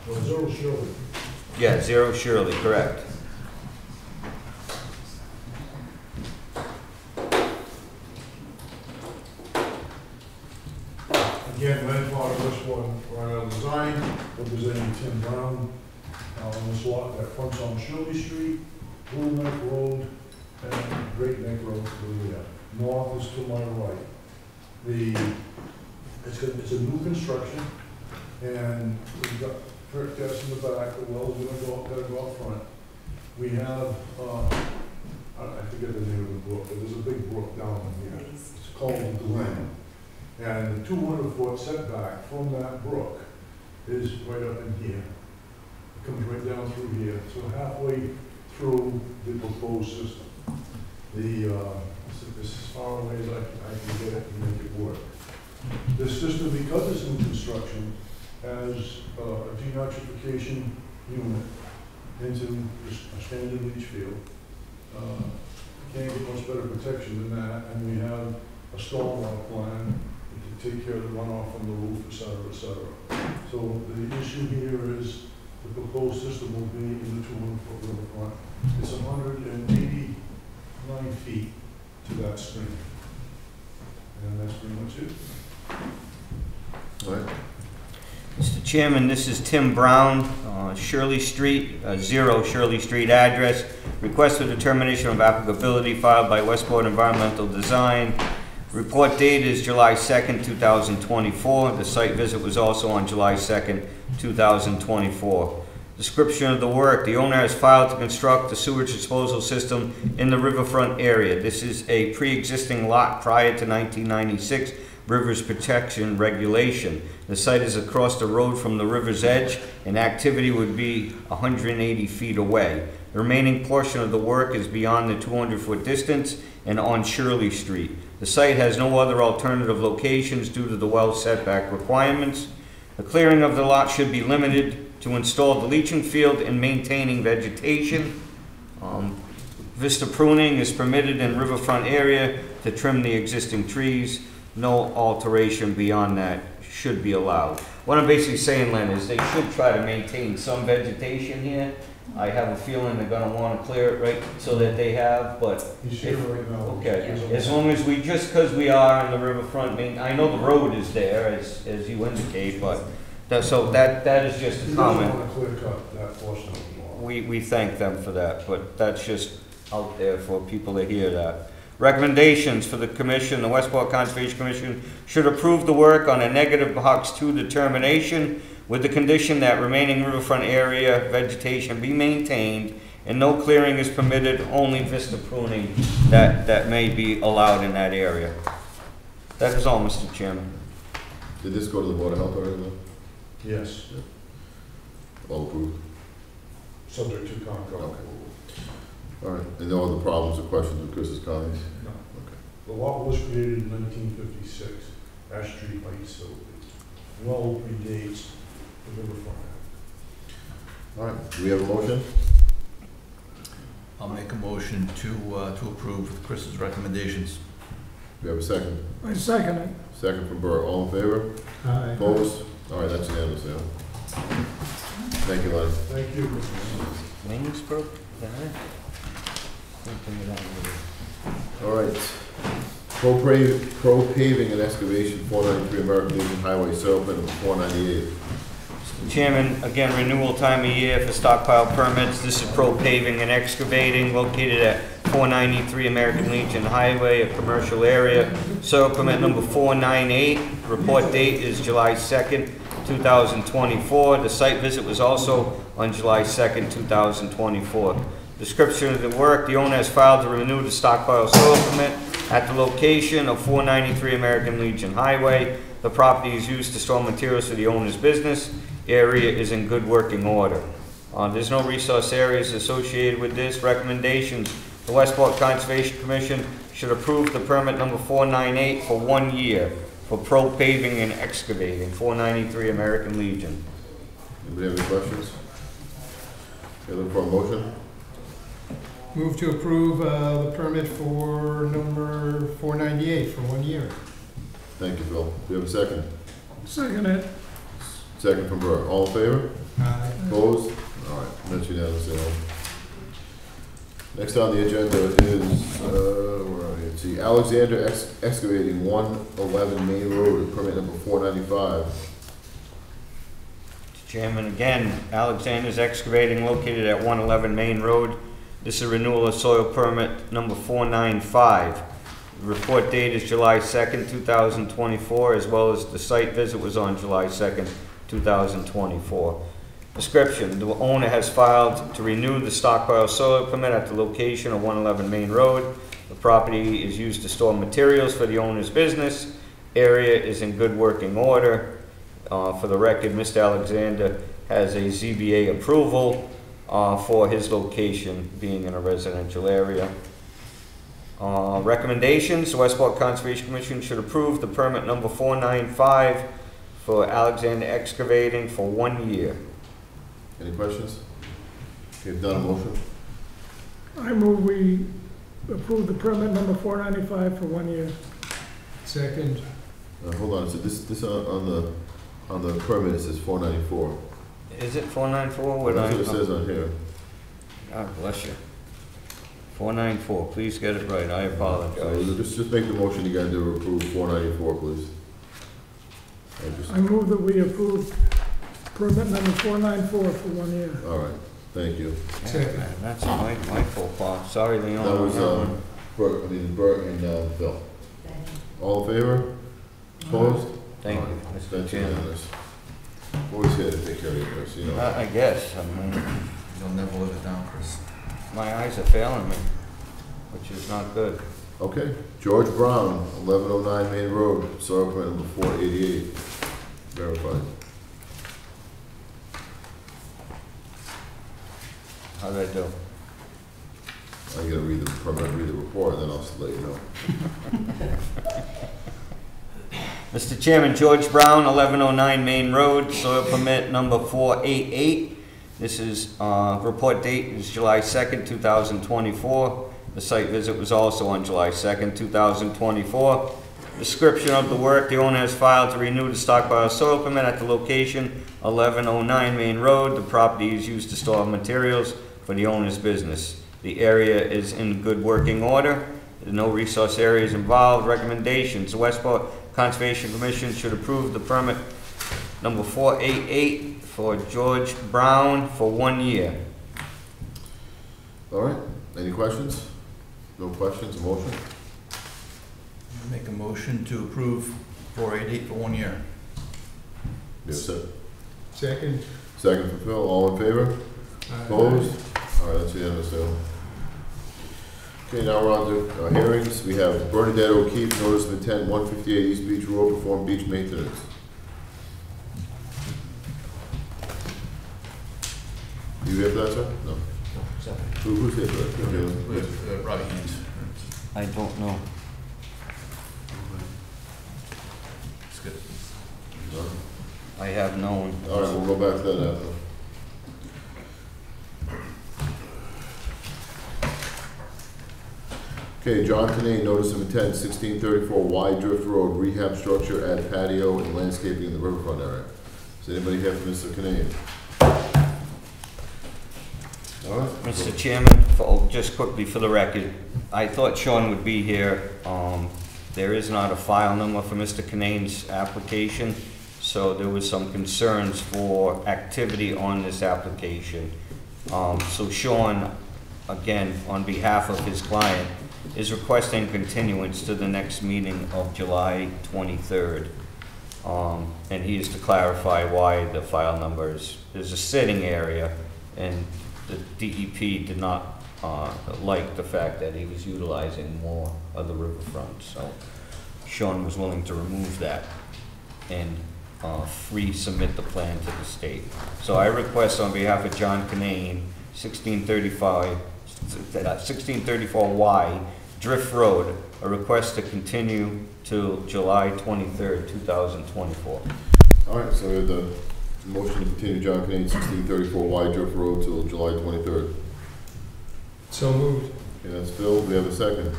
Well, Zero Shirley. Yeah, 0 Shirley, correct. Again, led part of this one, Ryan Design, representing Tim Brown, on this lot that fronts on Shirley Street, Blue Neck Road, and Great Neck Road to the north is to my right. It's a new construction, and we've got perk tests in the back, the well's gotta go up front. We have, I forget the name of the brook, but there's a big brook down in here. It's called the Glen. And the 200-foot setback from that brook is right up in here. It comes right down through here, so halfway through the proposed system. This is as far away as I can get it and make it work. This system, because it's new construction, has a denitrification unit into a standard leach field. Can't get much better protection than that, and we have a stormwater plan to take care of the runoff from the roof, et cetera, et cetera. So the issue here is the proposed system will be in the 200-foot riverfront. It's 189 feet to that stream. And that's pretty much it. All right. Mr. Chairman, this is Tim Brown, Shirley Street, 0 Shirley Street address. Request for determination of applicability filed by Westport Environmental Design. Report date is July 2nd, 2024. The site visit was also on July 2nd, 2024. Description of the work. The owner has filed to construct the sewage disposal system in the riverfront area. This is a pre-existing lot prior to 1996 Rivers Protection Regulation. The site is across the road from the river's edge, and activity would be 180 feet away. The remaining portion of the work is beyond the 200-foot distance and on Shirley Street. The site has no other alternative locations due to the well setback requirements. The clearing of the lot should be limited to install the leaching field and maintaining vegetation. Vista pruning is permitted in riverfront area to trim the existing trees. No alteration beyond that should be allowed. What I'm basically saying, Len, is they should try to maintain some vegetation here. I have a feeling they're gonna wanna clear it right so that they have, but. He's here right now. Okay, as long as we, just because we are in the riverfront, I know the road is there, as you indicate, but, that is just a He doesn't comment. want to clear cut that portion of the law. We thank them for that, but that's just out there for people to hear that. Recommendations for the commission. The Westport Conservation Commission should approve the work on a negative box 2 determination with the condition that remaining riverfront area vegetation be maintained and no clearing is permitted, only vista pruning that may be allowed in that area. That is all, Mr. Chairman. Did this go to the Board of Health already, though? Yes, All approved? subject to Concom. Okay. All right. And no other problems or questions with Chris's comments? No. Okay. The lot was created in 1956, Ash Street Heights, so it well predates the riverfront act. All right. Do we have a motion? I'll make a motion to approve Chris's recommendations. Do we have a second? I second it. Second from Bert. All in favor? Aye. Opposed? All right, that's unanimous, yeah. Thank you, Len. Thank you. Wings broke? Is that it? All right. Pro paving and excavation, 493 American Legion Highway, settlement of 498. Chairman, again, renewal time of year for stockpile permits. This is Pro Paving and Excavating, located at 493 American Legion Highway, a commercial area. So permit number 498. Report date is July 2nd, 2024. The site visit was also on July 2nd, 2024. Description of the work. The owner has filed to renew the stockpile soil permit at the location of 493 American Legion Highway. The property is used to store materials for the owner's business. Area is in good working order. There's no resource areas associated with this. Recommendations. The Westport Conservation Commission should approve the permit number 498 for 1 year for Pro Paving and Excavating, 493 American Legion. Anybody have any questions? Okay, look for a motion. Move to approve the permit for number 498 for 1 year. Thank you, Phil. Do we have a second? Second it. Second from Burt. All in favor? Aye. Opposed? All right, that's unanimous. Next on the agenda is, where are we? Let's see, Alexander Excavating, 111 Main Road, permit number 495. Mr. Chairman, again, Alexander's Excavating located at 111 Main Road. This is a renewal of soil permit number 495. The report date is July 2nd, 2024, as well as the site visit was on July 2nd, 2024. Description: the owner has filed to renew the stockpile soil permit at the location of 111 Main Road. The property is used to store materials for the owner's business. Area is in good working order. For the record, Mr. Alexander has a ZBA approval for his location being in a residential area. Recommendations: the Westport Conservation Commission should approve the permit number 495 for Alexander Excavating for 1 year. Any questions? Okay, done, a motion? I move we approve the permit number 495 for 1 year. Second. Hold on, so this on the permit, it says 494. Is it 494? That's what it says on here. God bless you. 494, please get it right, I So apologize. just make the motion again to approve 494, please. I move that we approve permit number 494 for 1 year. All right, thank you. Yeah, that's my fault, Paul. Sorry, Leon. That was, on that one. Burt and Phil. All in favor? Opposed? Thank All you, right, Mr. that's Chairman. unanimous. Always here to take care of you, Chris, you know. I guess, I mean, You'll never live it down, Chris. my eyes are failing me, which is not good. Okay, George Brown, 1109 Main Road, soil permit number 488. Verified. How did I do? I gotta read the permit, read the report, and then I'll just let you know. Mr. Chairman, George Brown, 1109 Main Road, soil permit number 488. This is, report date is July 2nd, 2024. The site visit was also on July 2nd, 2024. Description of the work: the owner has filed to renew the stockpile soil permit at the location 1109 Main Road. The property is used to store materials for the owner's business. The area is in good working order. There's no resource areas involved. Recommendations: the Westport Conservation Commission should approve the permit number 488 for George Brown for 1 year. All right, any questions? No questions, motion? Make a motion to approve 488 for 1 year. Yes, sir. Second. Second for Phil, all in favor? Opposed? All right, that's unanimous, so. Okay, now we're on to hearings. We have Bernadette O'Keefe, notice of intent, 158 East Beach Road, perform beach maintenance. You here for that, sir? No. Who's here for that? With Robbie Haynes. I don't know. It's good. No? I have known. All right, we'll go back to that after. Okay, John Canane, notice of intent, 1634 Wide Drift Road, rehab structure, add patio and landscaping in the riverfront area. Is anybody here for Mr. Canane? All right. Mr. Chairman, just quickly for the record, I thought Sean would be here. There is not a file number for Mr. Canane's application, so there was some concerns for activity on this application. So Sean, again, on behalf of his client, is requesting continuance to the next meeting of July 23rd. And he is to clarify why the file number is, there's a sitting area, and the DEP did not like the fact that he was utilizing more of the riverfront. So Sean was willing to remove that and resubmit the plan to the state. So I request on behalf of John Canane, 1634 Y Drift Road, a request to continue till July 23rd, 2024. All right, so we have the motion to continue John Canane, 1634 Wide Drift Road till July 23rd. So moved. Okay, that's Phil. We have a second.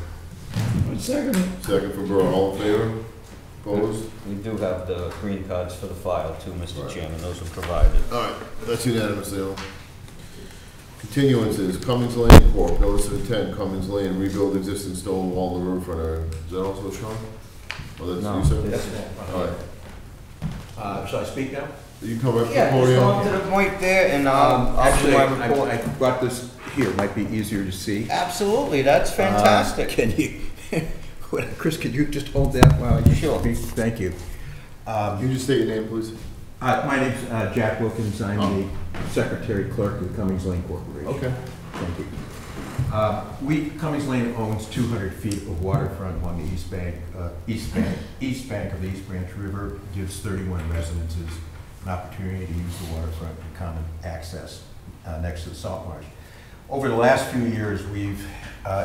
Second. Second from Burr. All in favor? Opposed? We do have the green cards for the file too, Mr. Right. Chairman, those were provided. All right, that's unanimous, Dale. Continuances, Cummings Lane Corp., notice of intent, Cummings Lane, rebuild existing stone wall in the riverfront area. Is that also Sean? Oh, No, that's you, sir? that's- All right, Shall I speak now? you come up to the Yeah, just go on to podium. the point there and, I'll do Actually, my I report. brought this here, might be easier to see. Absolutely, that's fantastic. Can you, Chris, could you just hold that while you Sure. speak? Thank you. Can you just state your name, please? My name's Jack Wilkins. I'm the secretary clerk of the Cummings Lane Corporation. Okay. Thank you. Cummings Lane owns 200 feet of waterfront along the east bank of the East Branch River. Gives 31 residences an opportunity to use the waterfront for common access next to the salt marsh. Over the last few years, we've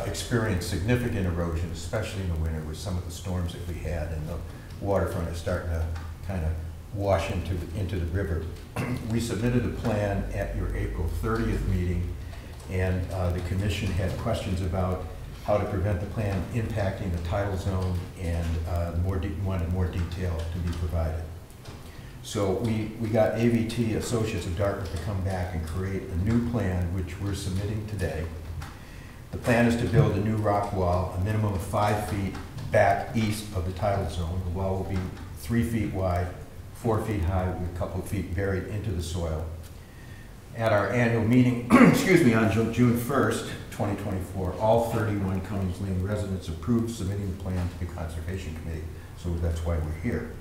experienced significant erosion, especially in the winter with some of the storms that we had, and the waterfront is starting to kind of wash into the river. We submitted a plan at your April 30th meeting, and the commission had questions about how to prevent the plan impacting the tidal zone, and wanted more detail to be provided. So we got AVT Associates of Dartmouth to come back and create a new plan, which we're submitting today. The plan is to build a new rock wall, a minimum of 5 feet back east of the tidal zone. The wall will be 3 feet wide, 4 feet high, with a couple of feet buried into the soil. At our annual meeting, excuse me, on June 1st, 2024, all 31 Cummings Lane residents approved submitting the plan to the Conservation Committee, so that's why we're here.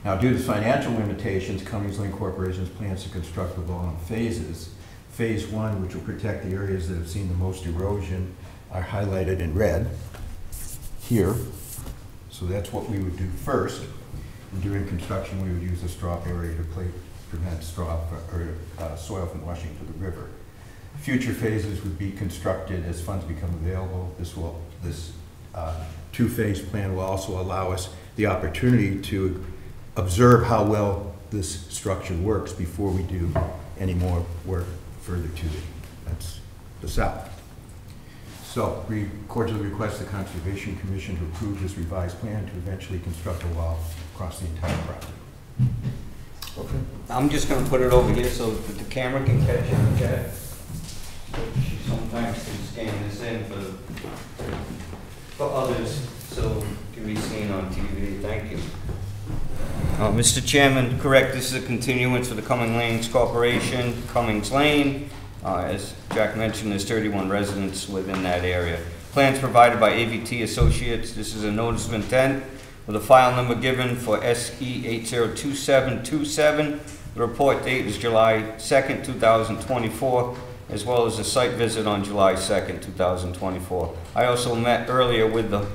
Now, due to financial limitations, Cummings Lane Corporation's plans to construct the wall in phases. Phase 1, which will protect the areas that have seen the most erosion, are highlighted in red here. So that's what we would do first. And during construction, we would use a straw barrier to prevent straw or soil from washing to the river. Future phases would be constructed as funds become available. This two-phase plan will also allow us the opportunity to observe how well this structure works before we do any more work further to the south. So we cordially request the Conservation Commission to approve this revised plan to eventually construct a wall across the entire property. Okay. I'm just gonna put it over here so that the camera can catch it, okay? She sometimes can scan this in for others, so it can be seen on TV. Thank you. Mr. Chairman, correct, this is a continuance for the Cummings Lanes Corporation, Cummings Lane. As Jack mentioned, there's 31 residents within that area. Plans provided by AVT Associates. This is a notice of intent with a file number given for SE 802727. The report date is July 2nd, 2024, as well as a site visit on July 2nd, 2024. I also met earlier with the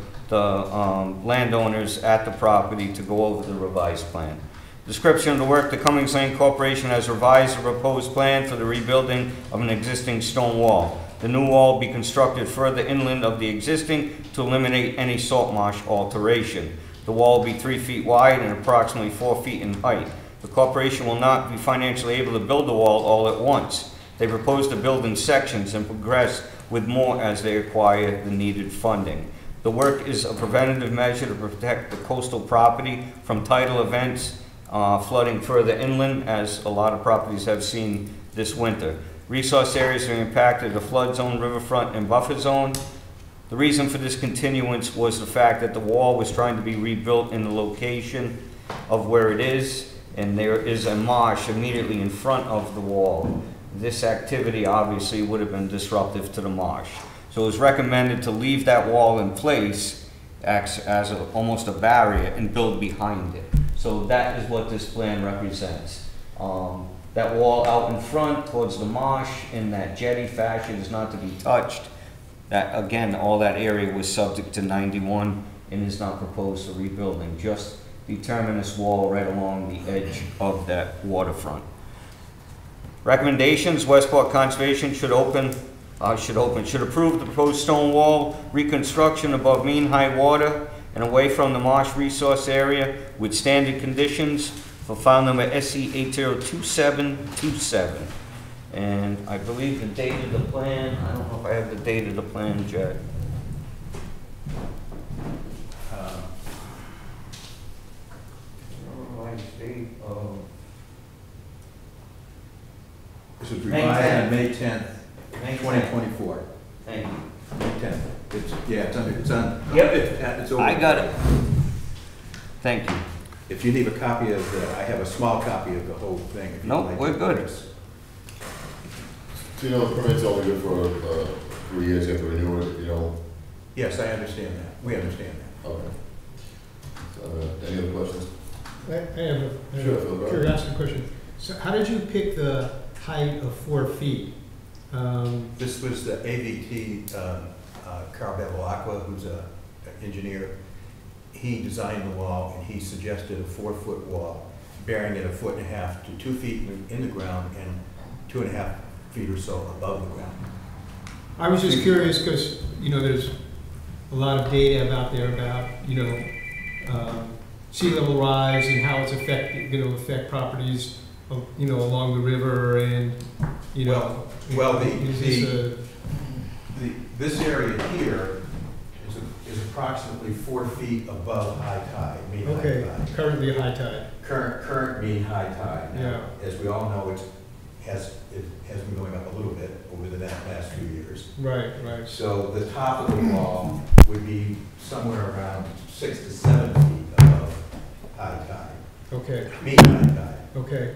landowners at the property to go over the revised plan. Description of the work: the Cummings Lane Corporation has revised the proposed plan for the rebuilding of an existing stone wall. The new wall will be constructed further inland of the existing to eliminate any salt marsh alteration. The wall will be 3 feet wide and approximately 4 feet in height. The corporation will not be financially able to build the wall all at once. They propose to build in sections and progress with more as they acquire the needed funding. The work is a preventative measure to protect the coastal property from tidal events, flooding further inland, as a lot of properties have seen this winter. Resource areas are impacted: the flood zone, riverfront, and buffer zone. The reason for this continuance was the fact that the wall was trying to be rebuilt in the location of where it is, and there is a marsh immediately in front of the wall. This activity obviously would have been disruptive to the marsh. So it was recommended to leave that wall in place, acts as almost a barrier, and build behind it. So that is what this plan represents. That wall out in front towards the marsh in that jetty fashion is not to be touched. That, again, all that area was subject to 91 and is not proposed for rebuilding. Just determine this wall right along the edge of that waterfront. Recommendations: Westport Conservation should approve the proposed stone wall reconstruction above mean high water and away from the marsh resource area with standard conditions for file number SE 802727. And I believe the date of the plan, I don't know if I have the date of the plan, Jack. was May revised 10th. on May 10th, May 2024. Thank you. May 10th. It's on. Yep. It's over. I got it. Thank you. If you need a copy of I have a small copy of the whole thing. if you'd Nope, like we're to. good. So, you know, the permit's only good for 3 years, you have to renew it, you know? Yes, I understand that. We understand that. Okay. Any other questions? I have Sure, a Phil, go ahead. curiosity question. So how did you pick the height of 4 feet? This was the AVT, Carl Bevilacqua, who's an engineer. He designed the wall and he suggested a 4-foot wall, bearing it 1.5 to 2 feet in the ground and 2.5 feet or so above the ground. I was just curious because, you know, there's a lot of data out there about, you know, sea level rise and how it's going to affect properties, you know, along the river and, you know. Well, this area here is approximately 4 feet above high tide, mean high Okay, tide. currently high tide. Current mean high tide. Now, Yeah. as we all know, it has been going up a little bit over the last few years. Right, right. So the top of the wall would be somewhere around 6 to 7 feet above high tide, Okay, mean high tide. okay,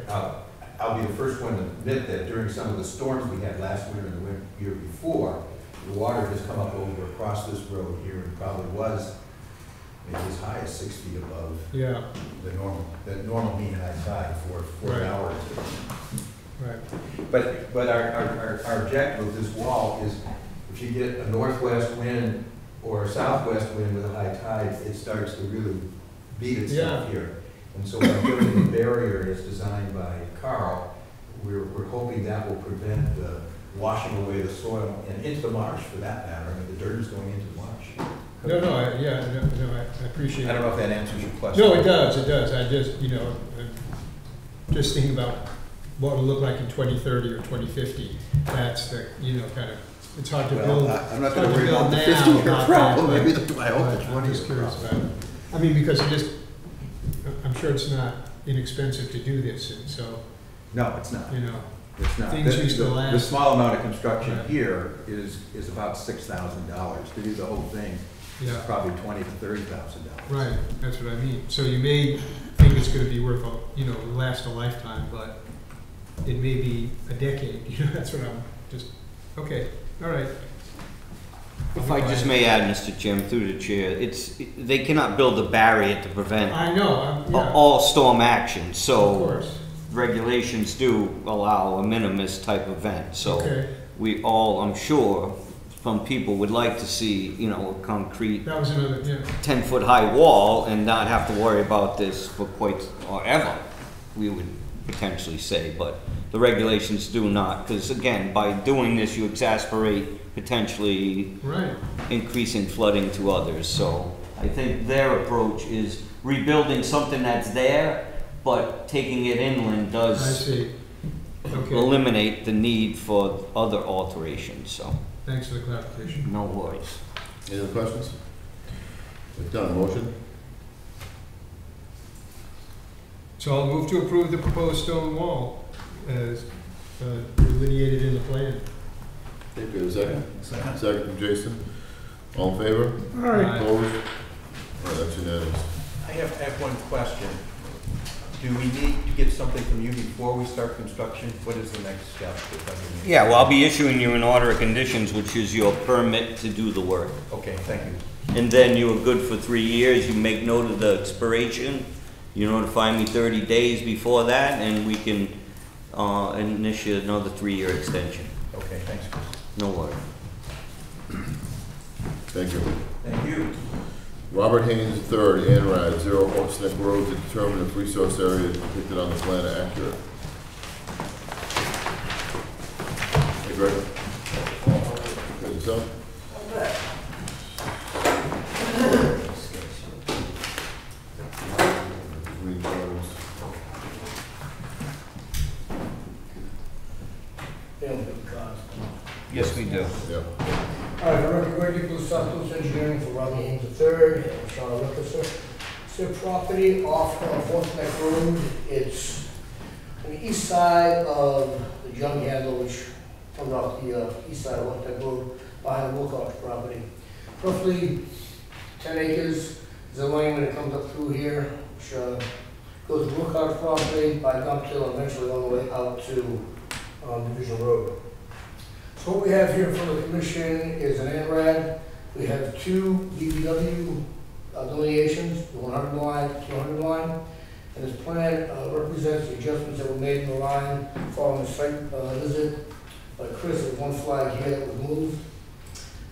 I'll be the first one to admit that during some of the storms we had last winter and the year before, the water has come up over across this road here and probably was maybe as high as 6 feet above yeah, the normal mean high tide for an Right. hour or two. right. But our objective with this wall is if you get a northwest wind or a southwest wind with a high tide, it starts to really beat itself Yeah. here. And so by building a barrier as designed by Carl, we're hoping that will prevent the washing away the soil and into the marsh for that matter. I mean, the dirt is going into the marsh. No, I appreciate it. I don't know if that answers your question. No, it does. I just, you know, just thinking about what it'll look like in 2030 or 2050. That's the, you know, kind of, it's hard to build. Well, I'm not it's gonna hard to worry about build the now 50-year about problem, that, maybe but- I hope the but I'm 20-year just curious problem. about it. I mean, because I'm sure it's not inexpensive to do this, and so, No, it's not. you know, It's not. Things used to The last. small amount of construction Right. here is about $6,000. To do the whole thing, it's yeah, probably $20,000 to $30,000. right, that's what I mean. So you may think it's gonna be worth, you know, last a lifetime, but it may be a decade, you know, that's what I'm just, okay, all right. If I just may add, Mr. Chairman, through the chair, they cannot build a barrier to prevent I know, yeah, all storm action, of so course, regulations do allow a minimus type event, so okay. we all, I'm sure, some people would like to see, you know, a concrete That was another, yeah, 10-foot high wall and not have to worry about this for quite, or ever, we would potentially say, but the regulations do not, because again, by doing this, you exasperate potentially right, increasing flooding to others, so I think their approach is rebuilding something that's there, but taking it inland I does see. Okay, eliminate the need for other alterations, so thanks for the clarification. no worries. Any other questions? If done, motion? So I'll move to approve the proposed stone wall as delineated in the plan. Okay, good, second? Second from Jason. All in favor? All right, Opposed? All right, that's unanimous. I have one question. Do we need to get something from you before we start construction? What is the next step? if I can- Yeah, well, I'll be issuing you an order of conditions, which is your permit to do the work. Okay, thank you. And then you are good for 3 years, you make note of the expiration, you notify me 30 days before that, and we can initiate another 3-year extension. Okay, thanks, Chris. No worries. Thank you. Thank you. Robert Haynes III, Anrad, 0 Oaks Neck Road, to determine if resource area depicted on the plan are accurate. Hey, Greg. Good, yourself? Green drawings. Yes, we do. Yeah. All right, I'm Greg Nicholas, Santos Engineering for Robert Haynes III, and Sean Rickerson. It's a property off Fourth Neck Road. It's on the east side of the junk handle, which comes off the east side of West Road, behind the Wilcox property. Roughly 10 acres is the lane when it comes up through here, which goes to Wilcox property by Gumptill and eventually all the way out to Division Road. So what we have here in front of the commission is an ANRAD. We have two DPW delineations, the 100 line, 200 line. And this plan represents the adjustments that were made in the line following the site visit by Chris. There's one flag here that was moved.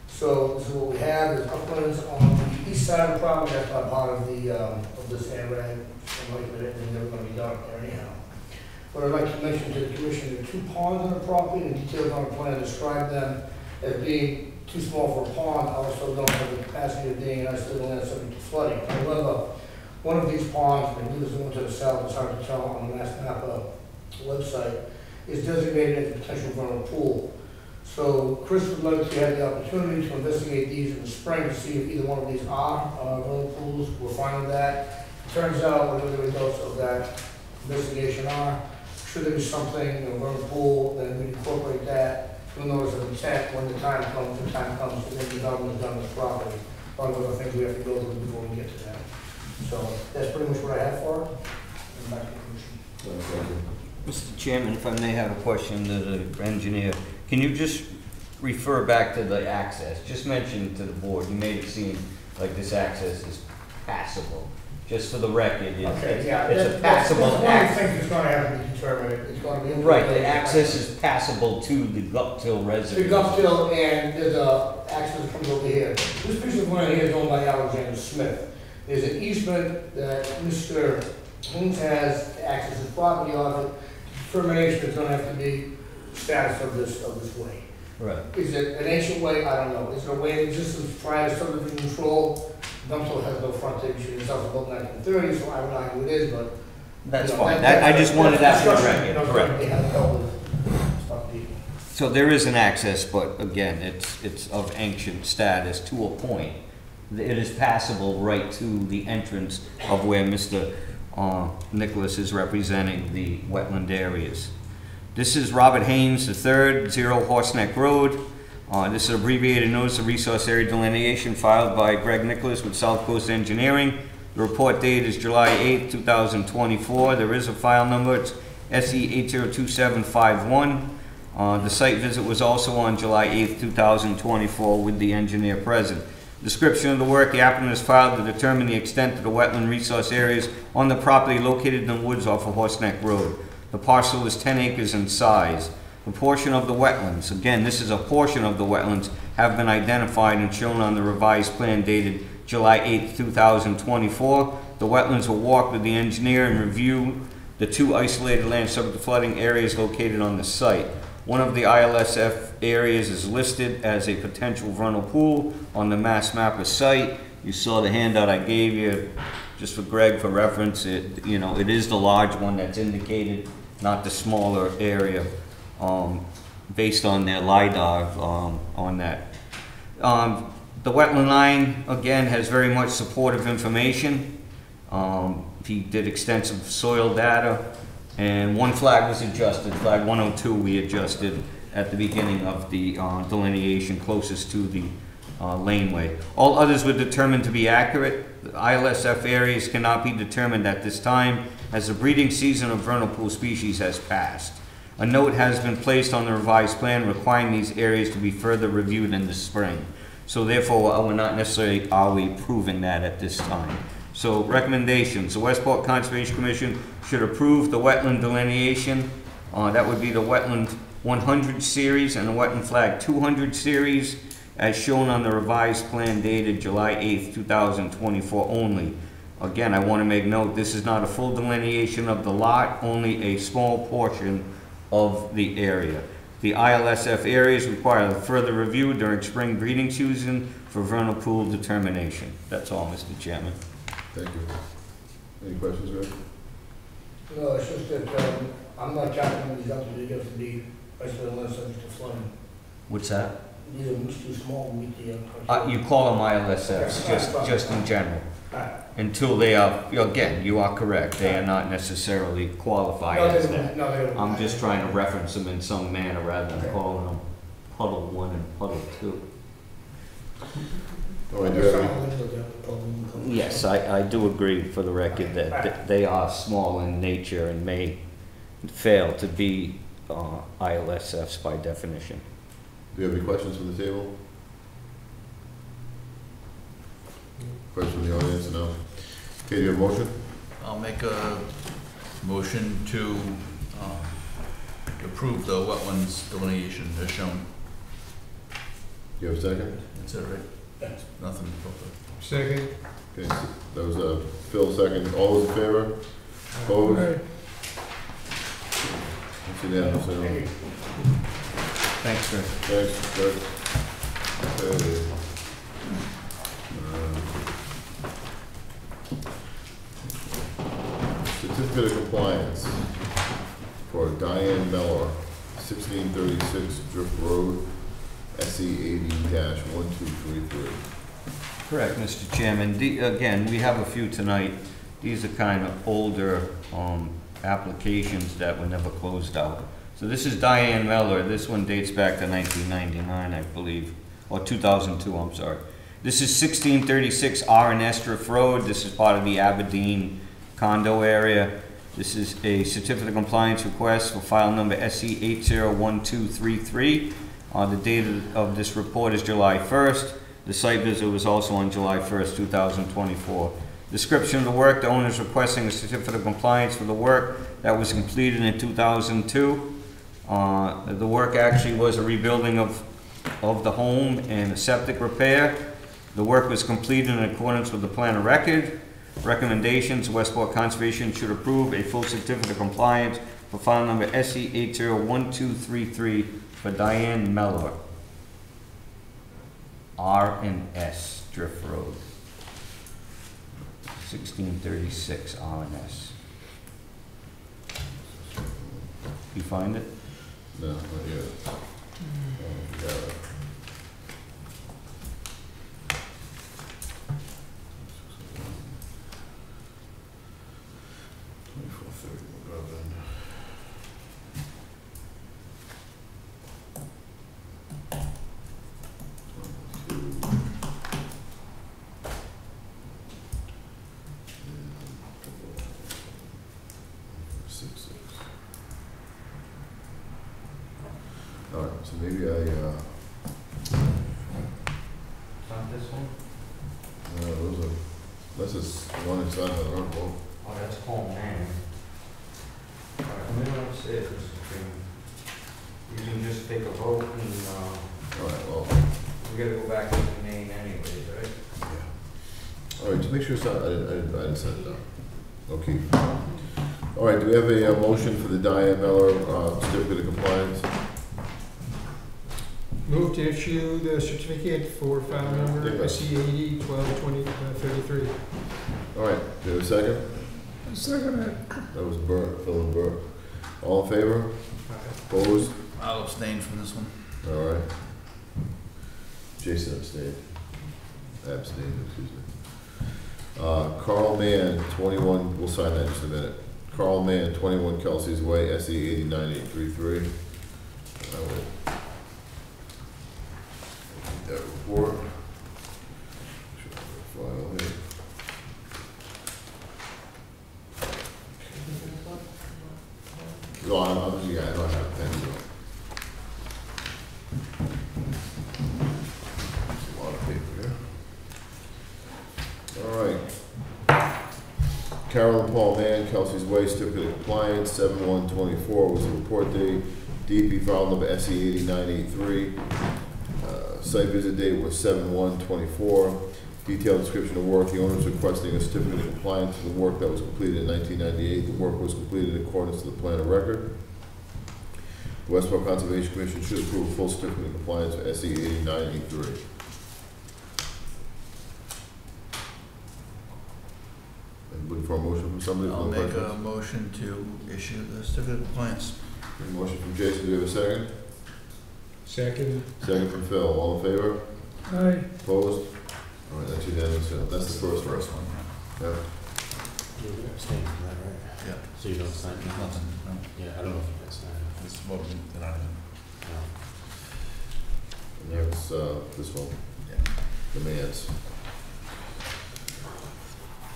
So this is what we have, is uplands on the east side of the property. That's not part of the of this ANRAD. And likely it's never going to be done there anyhow. What I'd like to mention to the commission, there are two ponds on the property, and details on the plan describe them as being too small for a pond. I also don't have the capacity of being an isolated land subject to flooding. However, one of these ponds, and I believe there's one to the south, it's hard to tell on the Mass Napa website, is designated as a potential vernal pool. So Chris would like to have the opportunity to investigate these in the spring to see if either one of these are vernal pools. We're fine with that. It turns out whatever the results of that investigation are, should there be something, vernal pool, then we incorporate that to a notice of intent when the time comes, and then development is done on the property. One of the things we have to go through before we get to that. So that's pretty much what I have for it. And back to the commission. Thank you. Mr. Chairman, if I may have a question to the engineer, can you just refer back to the access? Just mention to the board, you made it seem like this access is passable. Just for the record, Okay, yeah, it's a passable that's one of the access. things that's going to have to be determined. It's going to be Right, the access is passable to the Guptill to residence. Gumptill, and there's a access that comes over here. This piece of land here is owned by Alexander Smith. There's an easement that Mr. Holmes has to access his property off it. Determination is going to have to be status of this way. Right. Is it an ancient way? I don't know. Is it a way in existence prior to subdivision control? Gumptill has no frontage. It's also built in 1930, so I would argue it is, but. That's you know, fine. I just wanted that for the discussion, record. Correct. Correct. They have dealt with stuff deeply. So there is an access, but again, it's of ancient status to a point. It is passable right to the entrance of where Mr. Nicholas is representing the wetland areas. This is Robert Haynes III, 0 Horseneck Road. This is abbreviated notice of resource area delineation filed by Greg Nicholas with South Coast Engineering. The report date is July 8, 2024. There is a file number, it's SE 802751. The site visit was also on July 8, 2024 with the engineer present. Description of the work, the applicant has filed to determine the extent of the wetland resource areas on the property located in the woods off of Horseneck Road. The parcel is 10 acres in size. The portion of the wetlands, again, this is a portion of the wetlands, have been identified and shown on the revised plan dated July 8, 2024. The wetlands will walk with the engineer and review the two isolated land subject to flooding areas located on the site. One of the ILSF areas is listed as a potential vernal pool on the Mass Mapper site. You saw the handout I gave you, just for Greg for reference. It is the large one that's indicated, not the smaller area, based on their LiDAR on that. The wetland line, again, has very much supportive information. He did extensive soil data. And one flag was adjusted, flag 102 we adjusted at the beginning of the delineation closest to the laneway. All others were determined to be accurate. The ILSF areas cannot be determined at this time as the breeding season of vernal pool species has passed. A note has been placed on the revised plan requiring these areas to be further reviewed in the spring. So therefore, we're not necessarily, are we proving that at this time? So recommendations, the Westport Conservation Commission should approve the wetland delineation. That would be the wetland 100 series and the wetland flag 200 series as shown on the revised plan dated July 8th, 2024 only. Again, I want to make note, this is not a full delineation of the lot, only a small portion of the area. The ILSF areas require further review during spring breeding season for vernal pool determination. That's all, Mr. Chairman. Thank you. Any questions, Greg? No, it's just that I'm not jacking these up to be able to be isolated land subject to flooding. What's that? These are much too small to meet the criteria. You call them ILSFs, just in general. Alright. until they are, again, you are correct, they are not necessarily qualified No, as they that. don't, no, they don't. I'm just trying to reference them in some manner rather than calling them puddle 1 and puddle 2. All right, do you have any, Yes, I do agree for the record that they are small in nature and may fail to be ILSFs by definition. do you have any questions from the table? Questions from the audience? No? Okay, do you have a motion? I'll make a motion to approve the wetlands delineation as shown. Do you have a second? That's it, right? Nothing. Second. Okay, so that was Phil second. All those in favor? Opposed? It's unanimous. Thanks, sir. Thanks, Doug. Okay. Certificate of compliance for Diane Mellor, 1636 Drift Road, SE 80-1233. Correct, Mr. Chairman. Again, we have a few tonight. These are kind of older applications that were never closed out. So this is Diane Mellor. This one dates back to 1999, I believe, or 2002, I'm sorry. This is 1636 R&S Drift Road. This is part of the Aberdeen condo area. This is a certificate of compliance request for file number SE 801233. The date of this report is July 1st. The site visit was also on July 1st, 2024. Description of the work: the owner is requesting a certificate of compliance for the work that was completed in 2002. The work actually was a rebuilding of the home and a septic repair. The work was completed in accordance with the plan of record. Recommendations: Westport Conservation should approve a full certificate of compliance for file number SE 801233 for Diane Mellor, R&S Drift Road, 1636 R&S. You find it? No, not yet. Got it. All right, so maybe Not this one? those are, this is one inside of the article. Oh, that's Paul Mann. All right, let me know what's it, Mr. Chairman. You can just take a vote and, All right, well, we gotta go back to the name anyways, right? yeah. All right, just make sure it's not, I didn't set it down. Okay. All right, do we have a motion for the Diane Mellor certificate of compliance? Move to issue the certificate for file number SE 80-12-20-33. All right, do we have a second? Second it. That was Bert, Phil and Bert. All in favor? Opposed? I'll abstain from this one. All right. Jason abstained. Abstained, excuse me. Carl Mann, 21, we'll sign that in just a minute. Carl Mann, 21 Kelsey's Way, SE 89833. I will take that report. Should have a file here. No, yeah, I don't have a pen, so. There's a lot of paper here. All right. Carol and Paul Mann, Kelsey's Way, certificate of compliance, 7/1/24 was the report date. DP file number SE 8983. Site visit date was 7/1/24. Detailed description of work. The owner is requesting a certificate of compliance for the work that was completed in 1998. The work was completed in accordance to the plan of record. The Westport Conservation Commission should approve a full certificate of compliance for SE 8983. Looking for a motion from somebody? I'll make a motion to issue the certificate of compliance. Motion from Jason, do you have a second? Second. Second from Phil, all in favor? Aye. Opposed? All right, that's unanimous, that's the first one. First one, Yeah. You're gonna abstain from that, right? Yeah. So you don't sign? There's nothing, no. Yeah, I don't know if you guys sign it. It's what we, they're not even, No. And that's, this one, yeah. demands.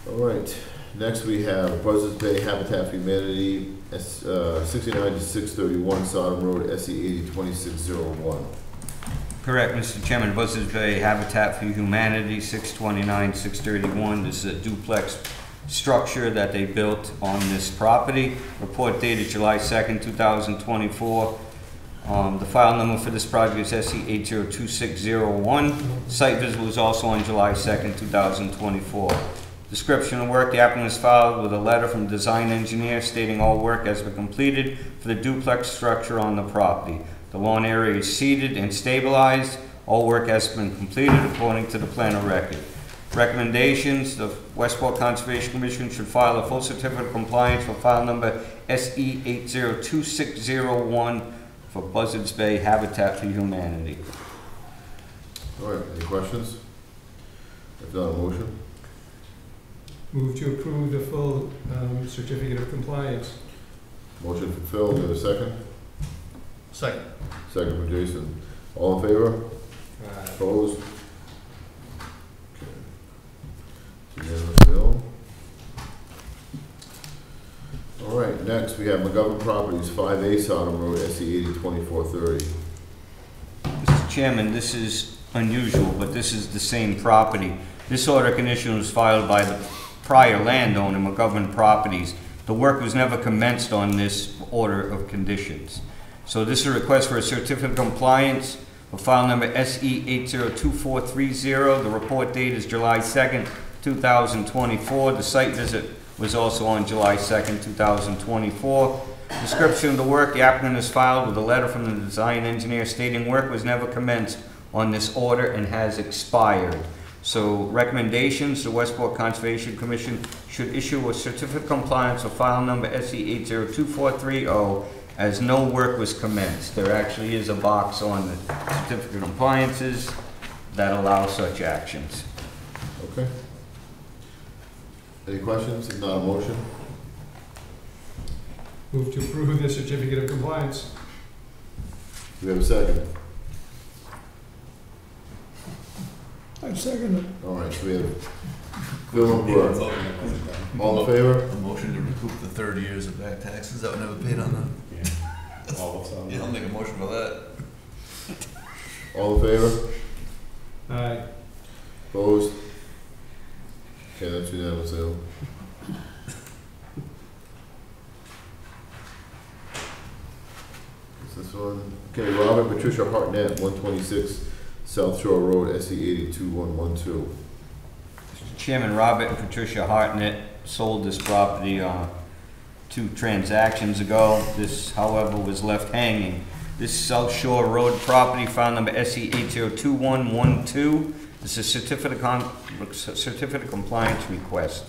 All right, next we have Buzzards Bay Habitat for Humanity, 69 to 631 Sodom Road, SE 80 2601. Correct, Mr. Chairman. Buzzards Bay Habitat for Humanity, 629, 631. This is a duplex structure that they built on this property. Report dated July 2nd, 2024. The file number for this project is SE 802601. Site visit was also on July 2nd, 2024. Description of work: the applicant is filed with a letter from design engineer stating all work has been completed for the duplex structure on the property. The lawn area is seeded and stabilized. All work has been completed according to the plan of record. Recommendations: the Westport Conservation Commission should file a full certificate of compliance for file number SE 802601 for Buzzards Bay Habitat for Humanity. All right, any questions? If not, a motion? Move to approve the full certificate of compliance. Motion for Phil, do you have a second? Second. Second for Jason. All in favor? Opposed? Okay. Unanimous, Bill. All right, next we have McGovern Properties, 5A Sodom Road, SE 80 2430. Mr. Chairman, this is unusual, but this is the same property. This order of condition was filed by the prior landowner, McGovern Properties. The work was never commenced on this order of conditions. So this is a request for a certificate of compliance for file number SE 802430. The report date is July 2nd, 2024. The site visit was also on July 2nd, 2024. Description of the work: the applicant is filed with a letter from the design engineer stating work was never commenced on this order and has expired. So recommendations: the Westport Conservation Commission should issue a certificate of compliance for file number SE 802430 as no work was commenced. There actually is a box on the certificate of compliances that allow such actions. Okay. Any questions? If not, a motion? Move to approve the certificate of compliance. Do we have a second? I second it. All right, so we have Phil and Burke. All in favor? A motion to recoup the 30 years of back taxes that were never paid on them. Yeah, I'll make a motion for that. All in favor? Aye. Opposed? Okay, that's unanimous, Al. Is this one? Okay, Robert Patricia Hartnett, 126 South Shore Road, SE 802112. Mr. Chairman, Robert and Patricia Hartnett sold this property 2 transactions ago. This, however, was left hanging. This South Shore Road property, file number SE 802112. This is a certificate of compliance request.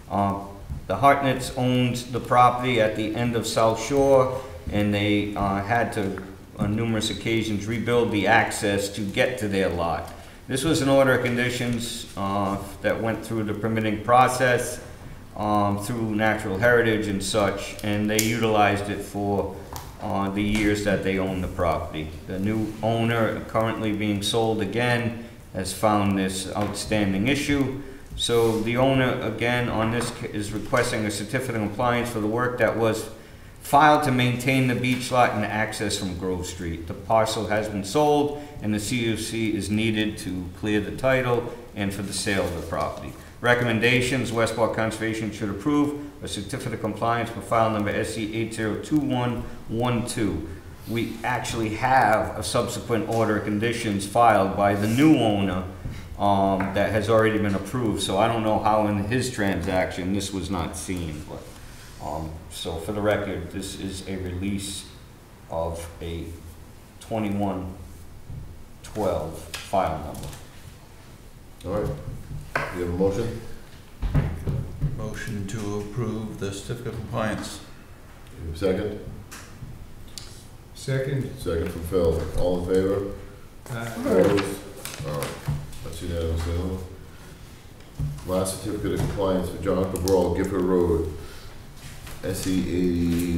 The Hartnetts owned the property at the end of South Shore, and they had to, on numerous occasions, rebuild the access to get to their lot. This was an order of conditions that went through the permitting process, through Natural Heritage and such, and they utilized it for the years that they owned the property. The new owner, currently being sold again, has found this outstanding issue. So the owner, again, on this is requesting a certificate of compliance for the work that was filed to maintain the beach lot and access from Grove Street. The parcel has been sold, and the CUC is needed to clear the title and for the sale of the property. Recommendations: Westport Conservation should approve a certificate of compliance for file number SE 802112. We actually have a subsequent order of conditions filed by the new owner that has already been approved. So I don't know how in his transaction this was not seen, but so for the record, this is a release of a 2112 file number. All right. Do you have a motion? Motion to approve the certificate of compliance. Do you have a second? Second. Second from Phil. All in favor? Aye. Opposed? All right. That's unanimous, Al. last certificate of compliance for John Cabral, Gifford Road, SE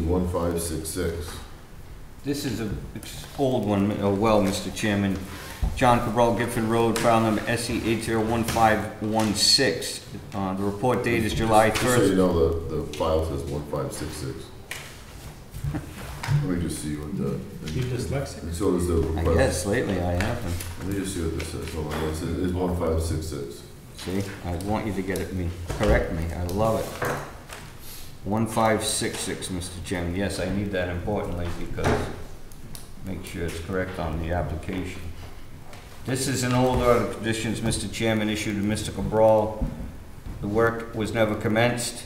801566. This is an old one, well, Mr. Chairman. John Cabral, Gifford Road, file number SE 801516. The report date is July Just so 1st. you know, the file says 1566. Let me just see what the. You dyslexic? And so does the I request. guess lately I haven't. Let me just see what this says. Hold on, yes, it is 1566. See, I want you to get it me, correct me, I love it. 1566, Mr. Chairman, yes, I need that importantly because make sure it's correct on the application. This is an old order of conditions, Mr. Chairman, issued to Mr. Cabral. The work was never commenced.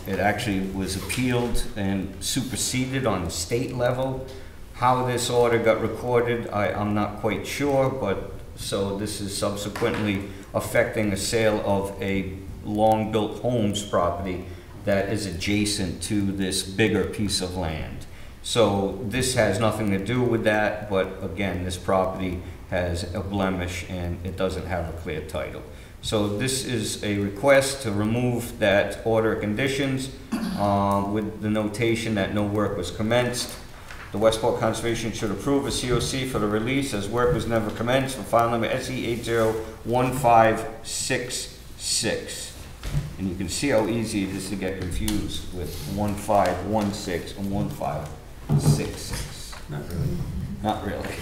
It actually was appealed and superseded on the state level. How this order got recorded, I'm not quite sure, but so this is subsequently affecting a sale of a long-built homes property that is adjacent to this bigger piece of land. So this has nothing to do with that, but again, this property has a blemish and it doesn't have a clear title. So this is a request to remove that order of conditions with the notation that no work was commenced. The Westport Conservation should approve a COC for the release as work was never commenced for file number SE 801566. And you can see how easy it is to get confused with 1516 and 1566. Not really. Not really.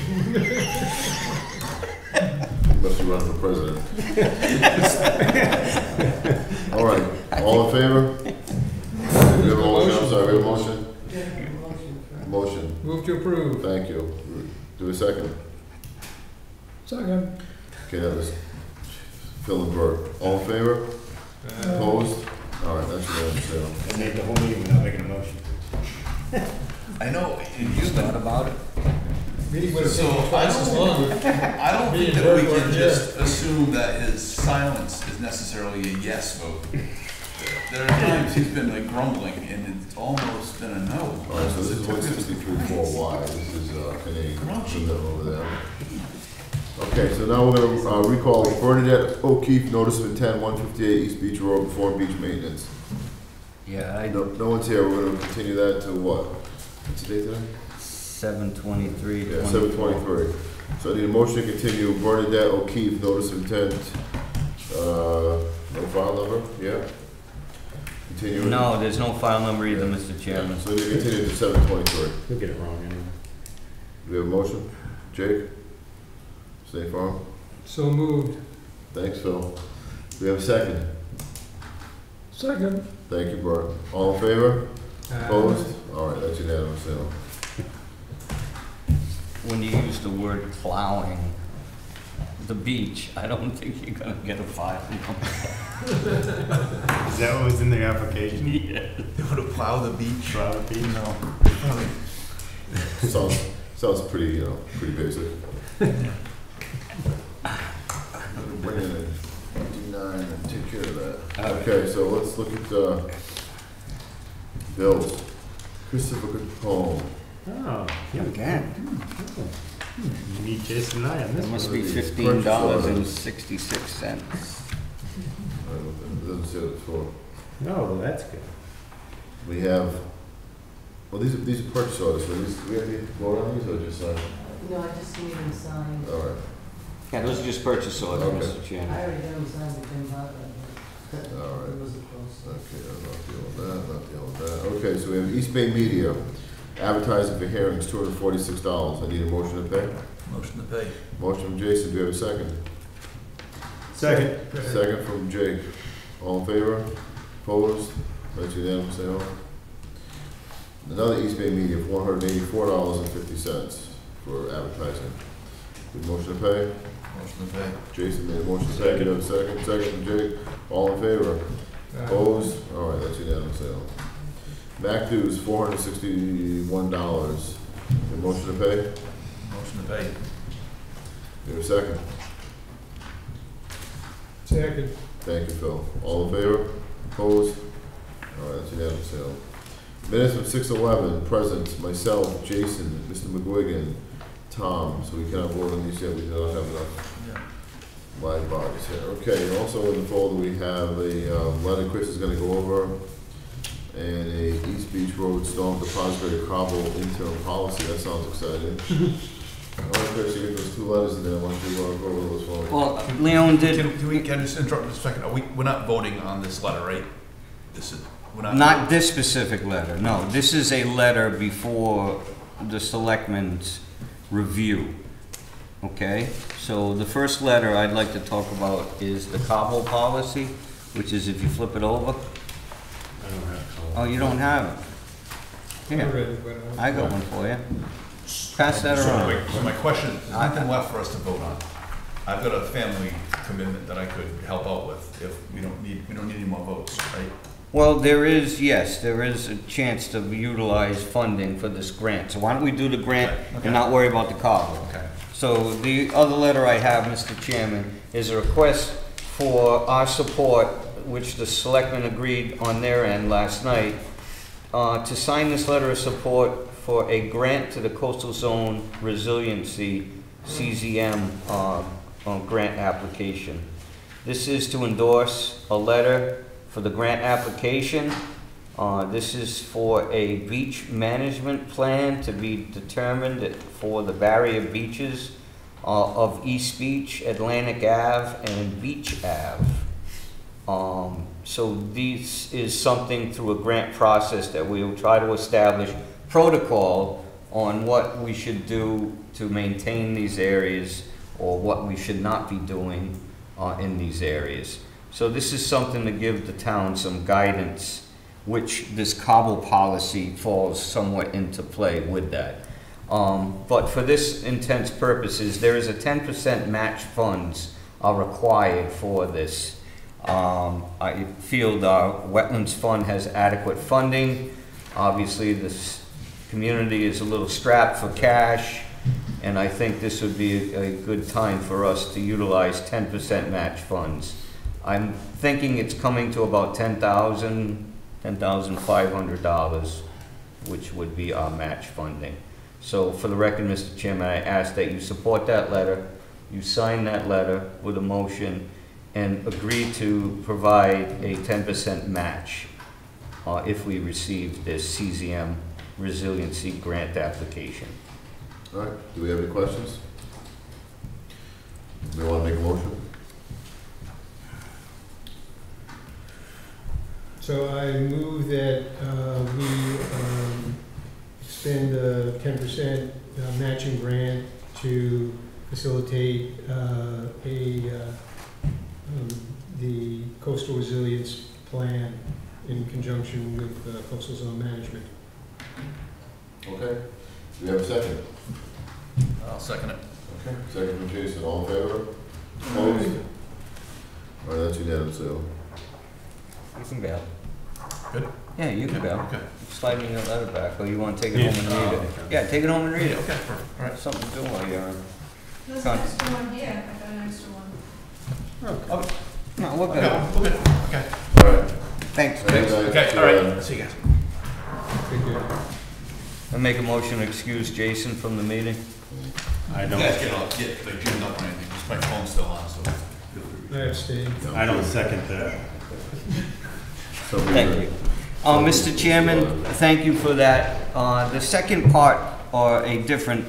Must be running for president. All right, all in favor? We have a motion, I'm sorry, we have a motion? Motion, Move to approve. thank you. Do a second. Second. Okay, that was Phil and Bert. All in favor? Opposed? All right, that's unanimous, so. And made the whole meeting without making a motion. I know, and you thought about it. Meeting would have So, taken twice as long. I don't think that we can just assume that his silence is necessarily a yes vote. There are times he's been like grumbling and it's almost been a no. All right, so this is 163.4Y. This is Canadian over there. Okay, so now we're gonna recall Bernadette O'Keefe, notice of intent, 158 East Beach Road, Perform Beach Maintenance. Yeah, No one's here, we're gonna continue that to what? What's the date today? 723. Yeah, 7/23. So I need a motion to continue Bernadette O'Keefe, notice of intent, no file number, yeah? Continue. No, there's no file number either, Mr. Chairman. So we continue to 7/23. You'll get it wrong anyway. Do we have a motion? Jake? State Farm? So moved. Thanks, Phil. Do we have a second? Second. Thank you, Bert. All in favor? Opposed? All right, that's unanimous, so. When you use the word plowing the beach, I don't think you're gonna get a file number. Is that what was in the application? Yeah. They would have plowed the beach. Plow the beach? No. Sounds pretty, pretty basic. Bring in a 59 and take care of that. Okay, so let's look at bills. Christopher Capone. Oh, yeah, again. You need Jason and I on this It must one. be $15.66. It doesn't say what it's for. No, well, that's good. We have, well, these are purchase orders, so these, we have to vote on these or just sign? No, I just need them signed. All right, Yeah, those are just purchase orders, Okay. Mr. I Chairman. already got them signed with Tim Butler. All right. It was a close. okay, I'm not dealing with that, not dealing with that. Okay, so we have East Bay Media, advertising for hearings, $246. I need a motion to pay. Motion to pay. Motion from Jason, do we have a second? Second. Second from Jake. All in favor? Opposed? That's unanimous, say aye. Another East Bay Media for $184.50 for advertising. Good motion to pay. Motion to pay. Jason made a motion to pay. Do you have a second? Second from Jake. All in favor? Opposed? All right, that's unanimous, say aye. Mac dues, $461. Good motion to pay. Motion to pay. Do you have a second? Second. Thank you, Phil. All in favor? Opposed? All right, that's unanimous, say aye. Minutes from 6/11, present, myself, Jason, Mr. McGuigan, Tom, so we cannot vote on these yet, we do not have enough. Yeah. live bodies here. Okay, and also in the folder we have a letter Chris is gonna go over, and a East Beach Road Storm Depository Cobble interim policy. That sounds exciting. All right, Chris, you get those two letters in there. Why don't you go over those for me? Well, Leon did, Can I just interrupt just a second? We're not voting on this letter, right? We're not this specific letter, no. This is a letter before the selectmen's review. Okay, so the first letter I'd like to talk about is the cobble policy, which is if you flip it over. I don't have color. Oh, you don't have it? Here, I got one for you. Pass that around. So my question, there's nothing left for us to vote on. I've got a family commitment that I could help out with if we don't need any more votes, right? Well, there is, yes, there is a chance to utilize funding for this grant. So why don't we do the grant Okay. and not worry about the cobble? Okay. So the other letter I have, Mr. Chairman, is a request for our support, which the selectmen agreed on their end last night, to sign this letter of support for a grant to the Coastal Zone Resiliency, CZM, grant application. This is to endorse a letter for the grant application. This is for a beach management plan to be determined for the barrier beaches of East Beach, Atlantic Ave, and Beach Ave. So this is something through a grant process that we will try to establish protocol on what we should do to maintain these areas or what we should not be doing in these areas. So this is something to give the town some guidance, which this cobble policy falls somewhat into play with that. But for this intents purposes, there is a 10% match funds are required for this. I feel our Wetlands Fund has adequate funding. Obviously, this community is a little strapped for cash, and I think this would be a good time for us to utilize 10% match funds. I'm thinking it's coming to about $10,500, which would be our match funding. So for the record, Mr. Chairman, I ask that you support that letter, you sign that letter with a motion, and agree to provide a 10% match if we receive this CZM resiliency grant application. All right, do we have any questions? Do we want to make a motion? So I move that we extend the 10% matching grant to facilitate the coastal resilience plan in conjunction with coastal zone management. Okay. Do we have a second? I'll second it. Okay. Second from Jason. All in favor? Opposed? All right, that's unanimous, so. You can bail. Good? Yeah, you can bail. Okay. Slide me that letter back, or you want to take it home and read it? Yeah, take it home and read it. Okay, perfect. All right. Something to do while you're on. There's an extra one here, I got an extra one. No, we're Okay, good. okay, okay. All right. Thanks. Okay, all right. See you guys. I make a motion to excuse Jason from the meeting. I You don't, guys get like jammed up or anything, just my phone's still on, so. I abstain. I don't second that. Thank you. Mr. Chairman, thank you for that. The second part, or a different,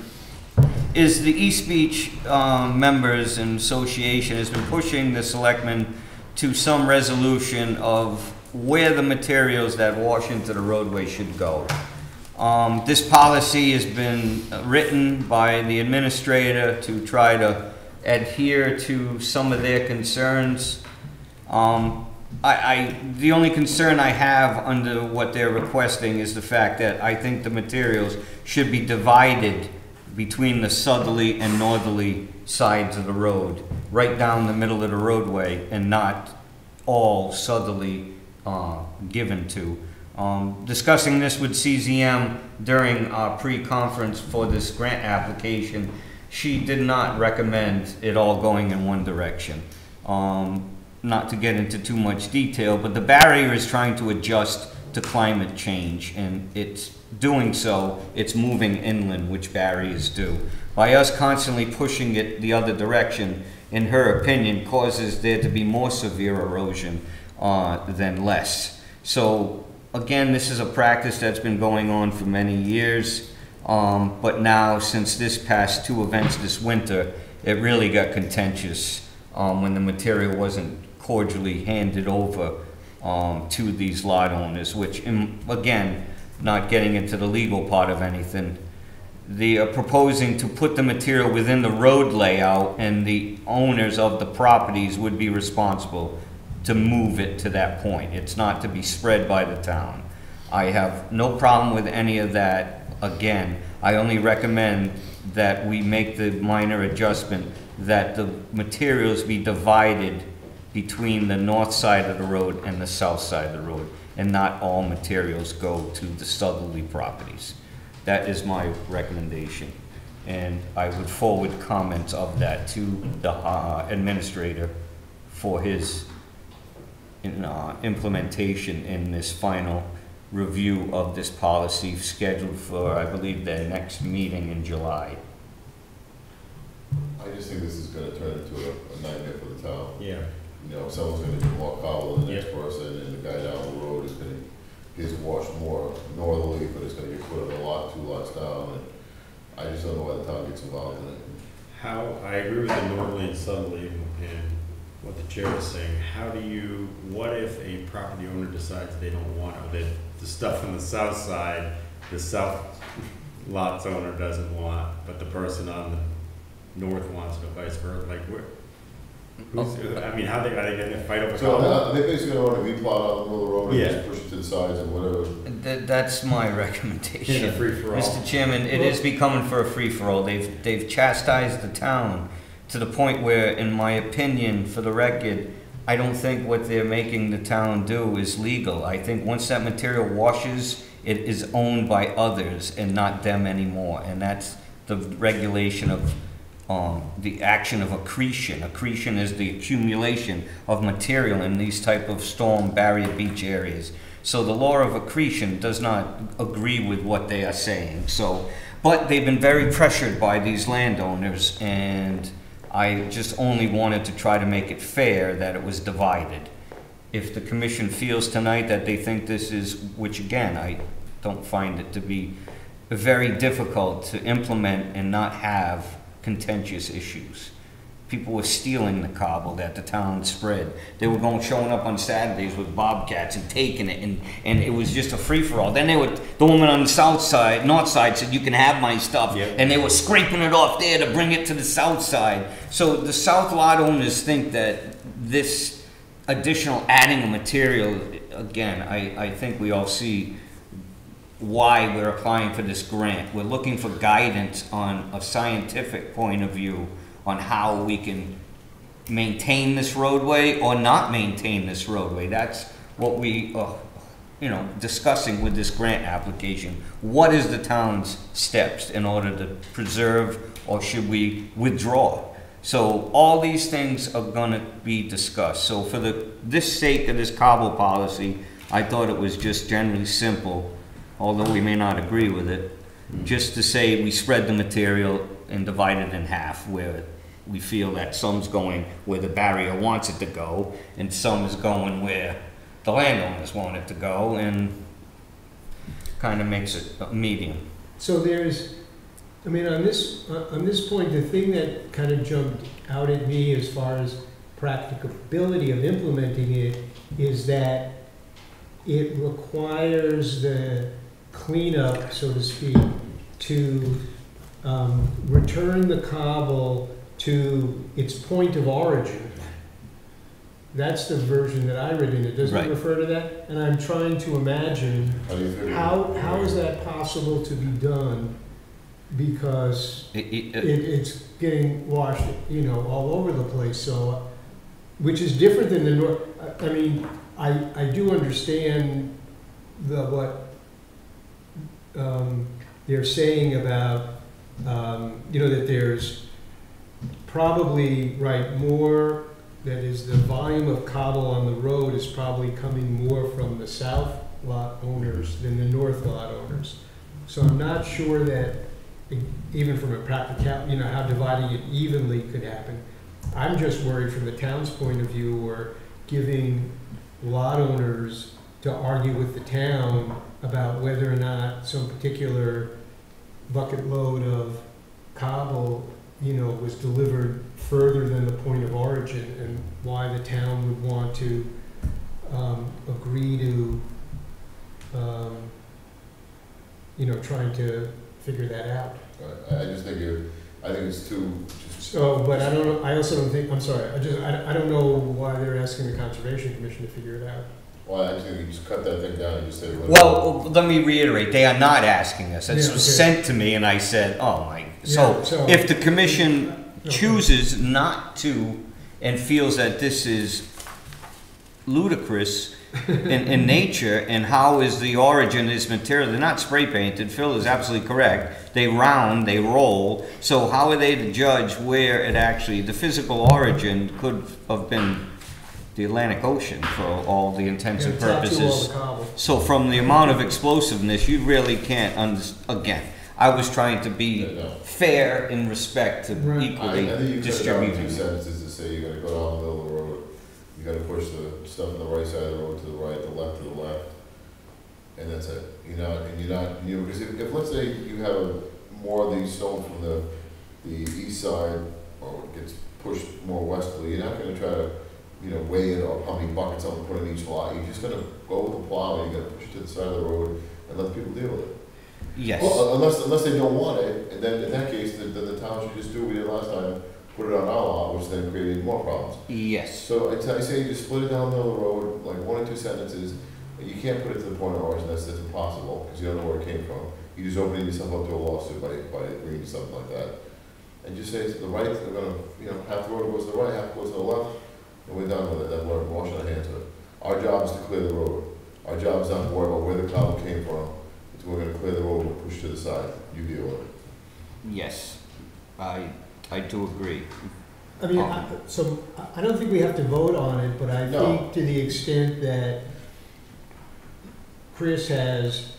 is the East Beach members and association has been pushing the selectmen to some resolution of where the materials that wash into the roadway should go. This policy has been written by the administrator to try to adhere to some of their concerns. The only concern I have under what they're requesting is the fact that I think the materials should be divided between the southerly and northerly sides of the road, right down the middle of the roadway, and not all southerly given to. Discussing this with CZM during our pre-conference for this grant application, she did not recommend it all going in one direction. Not to get into too much detail, but the barrier is trying to adjust to climate change, and it's doing so, it's moving inland, which barriers do. By us constantly pushing it the other direction, in her opinion, causes there to be more severe erosion than less. So again, this is a practice that's been going on for many years, but now, since this past 2 events this winter, it really got contentious when the material wasn't cordially handed over to these lot owners, which, again, not getting into the legal part of anything, they are proposing to put the material within the road layout, and the owners of the properties would be responsible to move it to that point. It's not to be spread by the town. I have no problem with any of that. Again, I only recommend that we make the minor adjustment that the materials be divided between the north side of the road and the south side of the road, and not all materials go to the southerly properties. That is my recommendation, and I would forward comments of that to the administrator for his implementation in this final review of this policy, scheduled for, I believe, their next meeting in July. I just think this is gonna turn into a nightmare for the town. Yeah. You know, someone's gonna do more cobble than the next person, and the guy down the road is gonna, gets washed more northerly, but it's gonna get put on a lot, 2 lots down, and I just don't know why the town gets involved in it. How, I agree with the northerly and southerly, and what the chair was saying. How do you, what if a property owner decides they don't want, or that the stuff on the south side, the south lots owner doesn't want, but the person on the north wants it, or vice versa? Like, where, I mean, are they gonna fight over So cobble? they basically want to V-plot out the middle of the road and Yeah. just push it to the sides and whatever. That's my recommendation. Yeah, free-for-all. Mr. Chairman, it is becoming for a free-for-all. They've chastised the town to the point where, in my opinion, for the record, I don't think what they're making the town do is legal. I think once that material washes, it is owned by others and not them anymore. And that's the regulation of the action of accretion. Accretion is the accumulation of material in these type of storm barrier beach areas. So the law of accretion does not agree with what they are saying. So, but they've been very pressured by these landowners, and I just only wanted to try to make it fair that it was divided. If the commission feels tonight that they think this is, which again, I don't find it to be very difficult to implement and not have contentious issues. People were stealing the cobble that the town spread. They were showing up on Saturdays with bobcats and taking it, and it was just a free-for-all. Then the woman on the south side, north side, said, "You can have my stuff," and they were scraping it off there to bring it to the south side. So the south lot owners think that this additional adding of material, again, I think we all see why we're applying for this grant. We're looking for guidance on a scientific point of view on how we can maintain this roadway or not maintain this roadway. That's what we are, discussing with this grant application. What is the town's steps in order to preserve, or should we withdraw? So all these things are gonna be discussed. So for this sake of this cobble policy, I thought it was just generally simple, although we may not agree with it, just to say we spread the material and divide it in half, where we feel that some's going where the barrier wants it to go, and some is going where the landowners want it to go, and kind of makes it a medium. So on this point, the thing that kind of jumped out at me as far as practicability of implementing it is that it requires the cleanup, so to speak, to return the cobble to its point of origin. That's the version that I read in it. Doesn't it refer to that? And I'm trying to imagine how is that possible to be done, because it's getting washed, all over the place. So, which is different than the north. I mean, I do understand what they're saying about that there's probably that is, the volume of cobble on the road is probably coming more from the south lot owners than the north lot owners. So I'm not sure that, even from a practical, you know, how dividing it evenly could happen. I'm just worried from the town's point of view, we're giving lot owners to argue with the town about whether or not some particular bucket load of cobble, you know, was delivered further than the point of origin, and why the town would want to agree to, you know, trying to figure that out. I just think I think it's too, So, but I don't know, I also don't think, I'm sorry, I don't know why they're asking the Conservation Commission to figure it out. well, I just think you just cut that thing down and just say. Well, let me reiterate, they are not asking us. It Yeah, was okay. sent to me and I said, oh my. Yeah, So if the commission chooses not to and feels that this is ludicrous in nature, and how is the origin of this material? They're not spray painted. Phil is absolutely correct. They round, they roll. So how are they to judge where it actually, the physical origin could have been the Atlantic Ocean for all the intents and Yeah, tattoo all purposes. the cobble. So from the amount of explosiveness, you really can't again, I was trying to be No. fair in respect to Right. equally I think you cut it down in two distributing. sentences to say you're gonna go down the middle of the road, you gotta push the stuff on the right side of the road to the right, the left to the left, and that's it. Because if let's say you have more of these stone from the east side, or it gets pushed more westerly, you're not gonna try to, weigh in or how many buckets I'm gonna put in each lot. You're just gonna go with the plow and you're gonna push it to the side of the road and let people deal with it. Yes. Well, unless they don't want it, and then in that case, the town should just do what we did last time, put it on our lot, which then created more problems. Yes. So I say you just split it down the middle of the road, like 1 or 2 sentences. You can't put it to the point of origin, that's impossible, because you don't know where it came from. You just opening yourself up to a lawsuit by agreeing to something like that. And just say to the right, they're gonna, half the road goes to the right, half goes to the left, and we're done with it, then we're washing our hands of it. Our job is to clear the road. Our job is not to worry about where the cobble came from. We're gonna clear the road and push to the side. You deal with it. Yes. I do agree. I mean, so I don't think we have to vote on it, but I No. think to the extent that Chris has,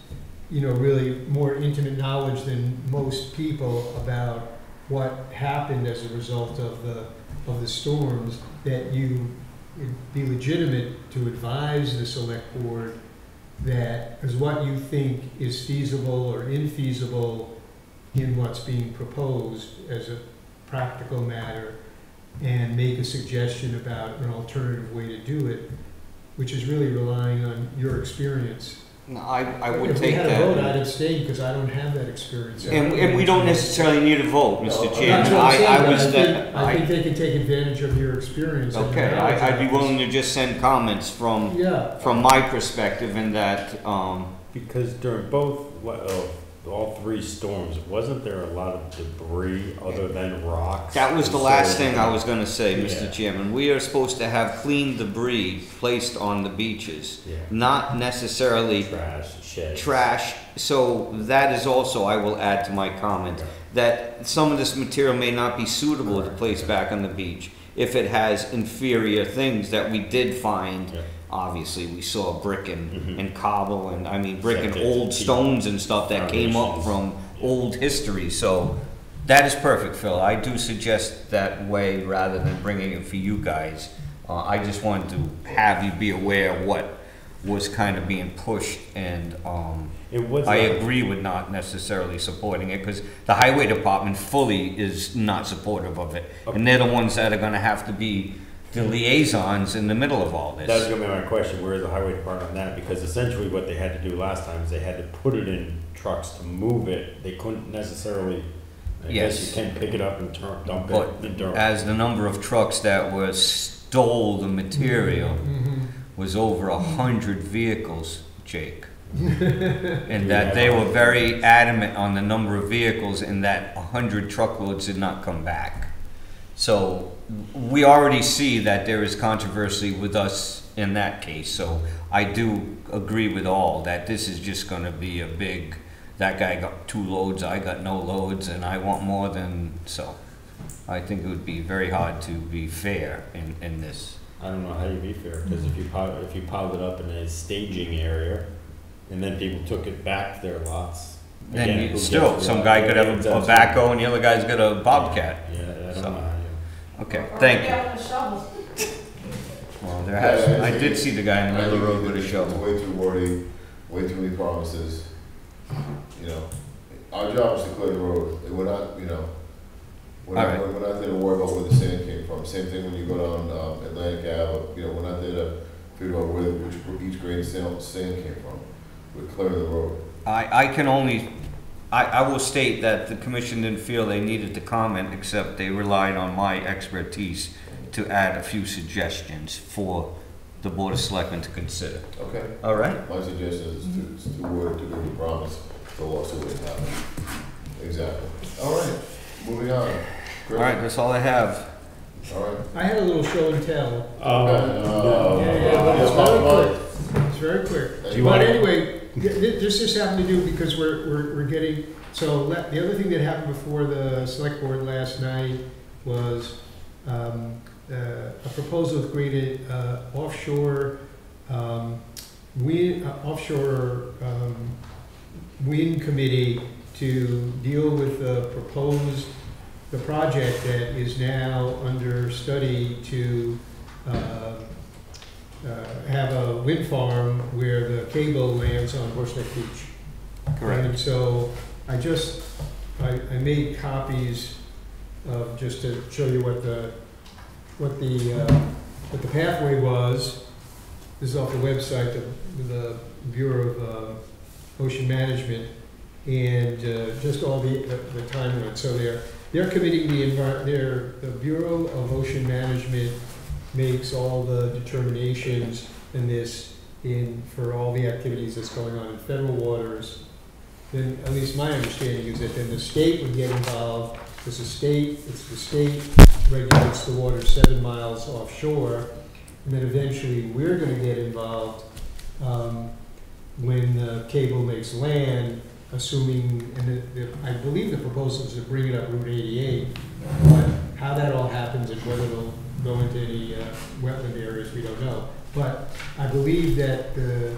really more intimate knowledge than most people about what happened as a result of the storms, that it'd be legitimate to advise the select board that is what you think is feasible or infeasible in what's being proposed as a practical matter, and make a suggestion about an alternative way to do it, which is really relying on your experience. No, I would If we take had a vote, I'd that. abstain because I don't have that experience. And we don't necessarily need a vote, Mr. No, Chairman. That's what I'm saying, I but was I that. think they can take advantage of your experience. and your Okay, knowledge I'd be about this. willing to just send comments from my perspective in that, Because during all 3 storms, wasn't there a lot of debris other than rocks? that was the And last so- thing I was gonna say, Mr. Yeah. Chairman. We are supposed to have clean debris placed on the beaches, Yeah. not necessarily Trash, sheds. trash. So that is also, I will add to my comment, that some of this material may not be suitable to place back on the beach if it has inferior things that we did find. Yeah. Obviously, we saw brick Mhm. and cobble and, brick and Septic, old stones and stuff that came up from old history. So that is perfect, Phil. I do suggest that way rather than bringing it for you guys. I just wanted to have you be aware of what was kind of being pushed, and It was. I agree with not necessarily supporting it, because the highway department fully is not supportive of it. And they're the ones that are gonna have to be the liaisons in the middle of all That was this. gonna be my question, where is the highway department on that? Because essentially what they had to do last time is they had to put it in trucks to move it. They couldn't necessarily, I guess Yes. you can pick it up and dump But it in Durham. as the number of trucks that were stole the material Mhm. was over 100 vehicles, Jake. And that they were very adamant on the number of vehicles, and that 100 truckloads did not come back. So we already see that there is controversy with us in that case. So I do agree with all that this is just gonna be a big, that guy got 2 loads, I got no loads, and I want more than, so. I think it would be very hard to be fair in this. I don't know how you be fair, because if you piled it up in a staging area, and then people took it back to their lots. Then Again, you, who gets still, the some lot? guy could have a That's- backhoe and the other guy's got a bobcat. Yeah, I don't So- know. Okay, Or thank you. get with a shovel. Well, there has, I did see the guy in the middle of the road with a It's shovel. way too wordy, way too many promises. You know, our job is to clear the road. We're not, you know, we're All not, right. we're not there to worry about where the sand came from. Same thing when you go down Atlantic Ave, you know, we're not there to figure out where each grain of sand came from. We're clearing the road. I can only, I will state that the commission didn't feel they needed to comment, except they relied on my expertise to add a few suggestions for the Board of Selectmen to consider. Okay. All right? My suggestion is to word, to give a promise, the lawsuit will happen. Exactly. All right, moving on. All Chris? right, that's all I have. All right. I had a little show and tell. Okay. It's very quick. It's very quick. Do you But wanna- anyway, this just happened to do because we're getting, so the other thing that happened before the select board last night was a proposal of creating offshore wind committee to deal with the project that is now under study to have a wind farm where the cable lands on Horseneck Beach. Correct. And so I made copies of, just to show you what the pathway was. This is off the website of the Bureau of Ocean Management, and just all the timeline. So they're committing the Bureau of Ocean Management makes all the determinations in this for all the activities that's going on in federal waters. Then, at least my understanding is that then the state would get involved, because the state regulates the water 7 miles offshore, and then eventually we're gonna get involved when the cable makes land, assuming, and I believe the proposal is to bring it up Route 88, but how that all happens and whether it'll go into any wetland areas, we don't know. But I believe that the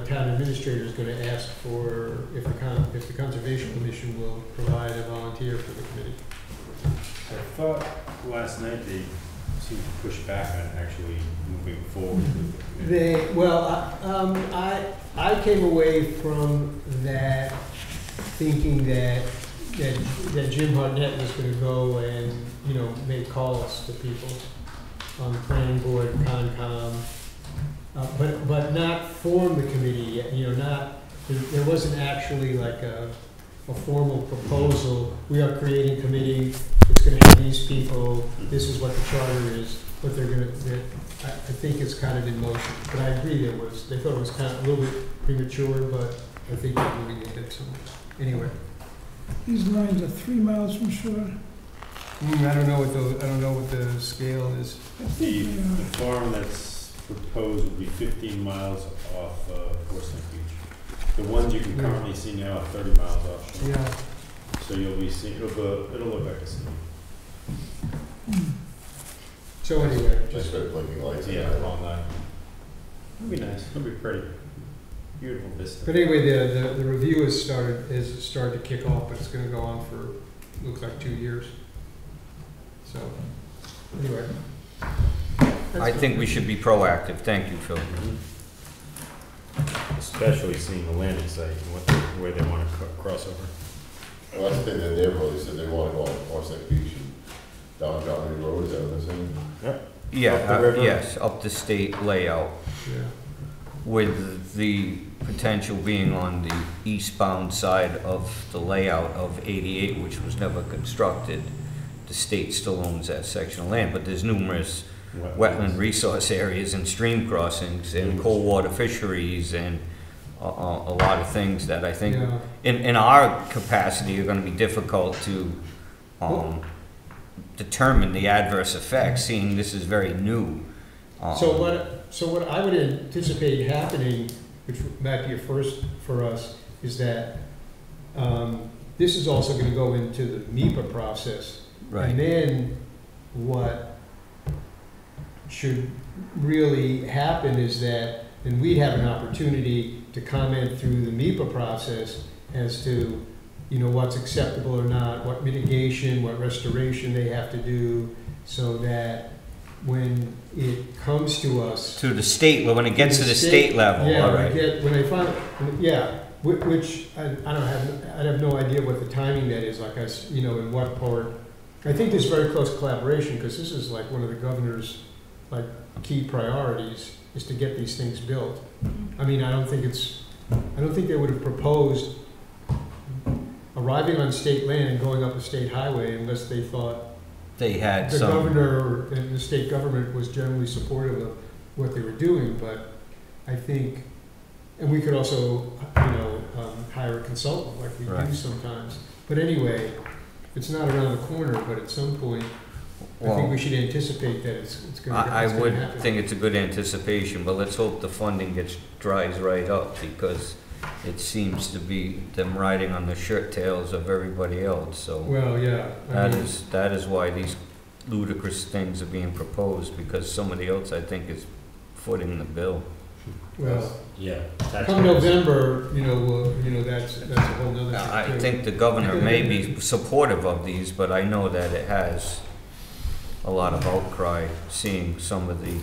town administrator is gonna ask for, if the Conservation Commission will provide a volunteer for the committee. I thought last night they seemed to push back on actually moving forward with it. I came away from that thinking that Jim Hartnett was gonna go and, make calls to people on the planning board, Concom, but not form the committee yet, there wasn't actually like a formal proposal. We are creating a committee, it's gonna have these people, this is what the charter is, what they're gonna, I think it's kind of in motion. But I agree, they thought it was kind of a little bit premature, but I think they're moving ahead somewhere. Anyway. These lines are 3 miles from shore. I don't know what the scale is. The farm that's proposed would be 15 miles off Horseneck Beach. The ones you can currently see now are 30 miles offshore. Yeah. So you'll be seeing, it'll look like a city. So anyway, Just got blinking lights. Yeah, all night. It'll be nice, it'll be pretty. Beautiful vista. but anyway, the review has started to kick off, but it's gonna go on for, looks like 2 years. So, anyway. I think we should be proactive. Thank you, Phil. Especially seeing the landing site and where they want to cross over. Well, that's the thing that they really said they want to go on Horseneck Beach and down Johnny Road, is that what they're saying? Yeah, Up the river? yes, up the state layout, Yeah. with the potential being on the eastbound side of the layout of 88, which was never constructed. The state still owns that section of land, but there's numerous wetland resource areas and stream crossings and cold water fisheries and a lot of things that I think Yeah. in our capacity are gonna be difficult to determine the adverse effects, seeing this is very new. So what I would anticipate happening, which might be a first for us, is that this is also gonna go into the MEPA process. Right. And then what should really happen is that then we'd have an opportunity to comment through the MIPA process as to, you know, what's acceptable or not, what mitigation, what restoration they have to do, so that when it comes to us. To the state, when it gets to the state level, Yeah, all when I right. get, when I find, yeah, which, I don't have, I have no idea what the timing that is, like you know, in what part. I think there's very close collaboration, because this is like one of the governor's, like, key priorities, is to get these things built. I mean, I don't think they would have proposed arriving on state land and going up a state highway unless they thought They had the some, governor and the state government was generally supportive of what they were doing. But I think, and we could also, you know, hire a consultant like we do Right. sometimes. But anyway, it's not around the corner, but at some point, I think well, we should anticipate that it's going to I happen. would think it's a good anticipation, but let's hope the funding dries right up, because it seems to be them riding on the shirt tails of everybody else, so. Well, yeah. I mean, That is why these ludicrous things are being proposed, because somebody else, I think, is footing the bill. well, Yeah. come November, you know, that's a whole nother thing. I too. think the governor may be supportive of these, but I know that it has a lot of outcry, seeing some of the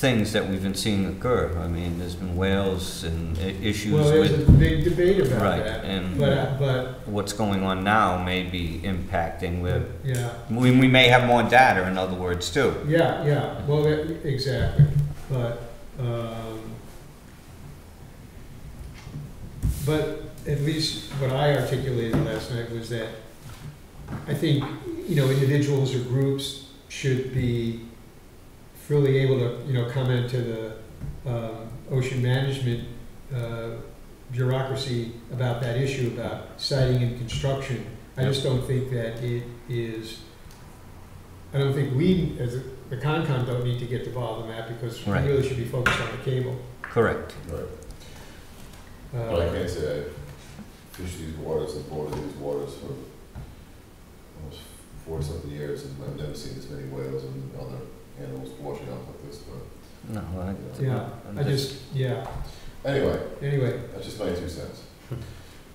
things that we've been seeing occur. I mean, there's been whales and issues Well, there's with, a big debate about right, that. and But, what's going on now may be impacting with, yeah. we may have more data, in other words, too. Yeah, well, exactly, but at least what I articulated last night was that I think, you know, individuals or groups should be freely able to, you know, comment to the ocean management bureaucracy about that issue, about siting and construction. I just don't think that it is, I don't think we, as the Concom, don't need to get involved in that, because we Right. really should be focused on the cable. Correct. Right. But I can't say I fish these waters and boarded these waters for almost 40-something years, and I've never seen this many whales and other animals washing up like this, but No, Yeah, yeah, anyway, that's just my 2 cents.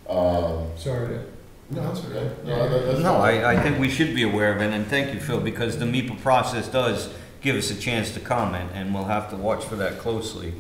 Um, sorry to. No, that's okay. No, fine. I think we should be aware of it, and thank you, Phil, because the MIPA process does give us a chance to comment, and we'll have to watch for that closely,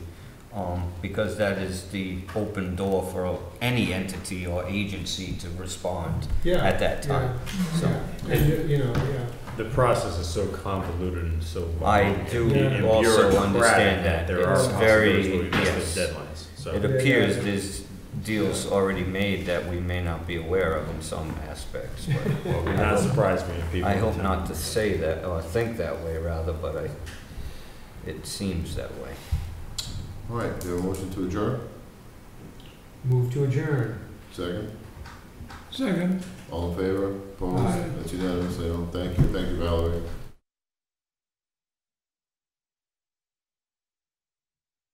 because that is the open door for any entity or agency to respond Yeah. at that time. So, Yeah, and, you know, yeah. The process is so convoluted and so. I do and also bureaucratic understand that. There are It's very, possibilities where we yes. miss the deadlines, so. It appears there's deals already made that we may not be aware of in some aspects, but Well, it would not surprise me if people. I hope not to say that, or think that way rather, but it seems that way. All right, do you have a motion to adjourn? Move to adjourn. Second? Second. All in favor? Opposed? Aye. That's unanimous, Thank you, Valerie.